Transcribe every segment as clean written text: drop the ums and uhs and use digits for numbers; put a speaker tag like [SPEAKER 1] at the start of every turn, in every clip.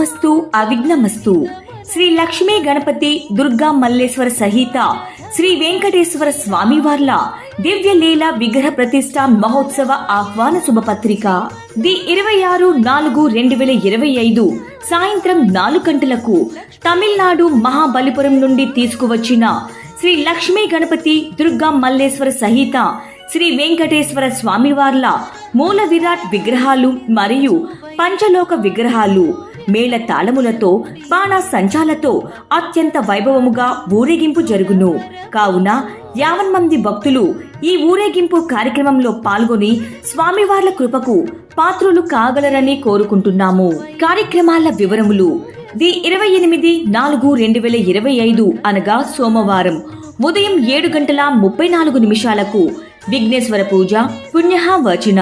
[SPEAKER 1] శుభమస్తు అవిఘ్నమస్తు. శ్రీ లక్ష్మీ గణపతి దుర్గా మల్లేశ్వర సహిత శ్రీ వెంకటేశ్వర స్వామివార్ల దివ్య లీల విగ్రహ ప్రతిష్ట మహోత్సవ ఆహ్వాన శుభపత్రిక ది 26/4/2025 సాయంత్రం 4 గంటలకు తమిళనాడు మహాబలిపురం నుండి తీసుకువచ్చిన శ్రీ లక్ష్మీ గణపతి దుర్గా మల్లేశ్వర సహిత శ్రీ వెంకటేశ్వర స్వామివార్ల మూల విరాట్ విగ్రహాలు మరియు పంచలోక విగ్రహాలు మేళ తాళములతో బాణ సంచాలతో అత్యంత వైభవముగా ఊరేగింపు జరుగును. కావున 50 మంది భక్తులు ఈ ఊరేగింపు కార్యక్రమంలో పాల్గొని స్వామివార్ల కృపకు పాత్రులు కాగలరని కోరుకుంటున్నాము. కార్యక్రమాల వివరములు ది 28/4/2025 అనగా సోమవారం ఉదయం 7:34 విఘ్నేశ్వర పూజ పుణ్యః వచన.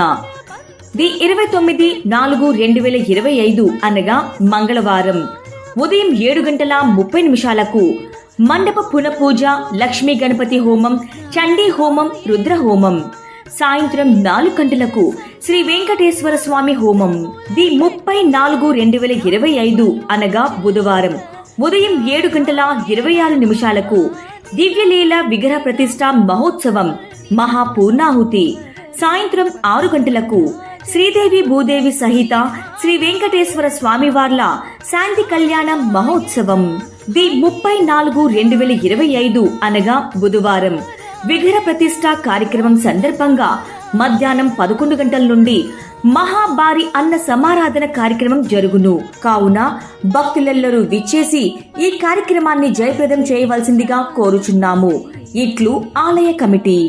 [SPEAKER 1] ది 29/4/2025 అనగా మంగళవారం ఉదయం 7:30 మండప పునఃపూజ, లక్ష్మీ గణపతి హోమం, చండీ హోమం, రుద్ర హోమం. సాయంత్రం 4 గంటలకు శ్రీ వెంకటేశ్వర స్వామి హోమం. ది 30/4/2025 అనగా బుధవారం ఉదయం 7:26 దివ్యలీల విగ్రహ ప్రతిష్ట మహోత్సవం మహాపూర్ణాహుతి. సాయంత్రం 6 గంటలకు శ్రీదేవి భూదేవి సహిత శ్రీ వెంకటేశ్వర స్వామివార్ల శాంతి కళ్యాణం మహోత్సవం. ది 30/4/2025 అనగా బుధవారం విగ్రహ ప్రతిష్ట కార్యక్రమం సందర్భంగా మధ్యాహ్నం 11 గంటల నుండి మహాభారి అన్న సమారాధన కార్యక్రమం జరుగును. కావున భక్తులెల్లరూ విచ్చేసి ఈ కార్యక్రమాన్ని జయప్రదం చేయవలసిందిగా కోరుచున్నాము. ఇట్లు ఆలయ కమిటీ.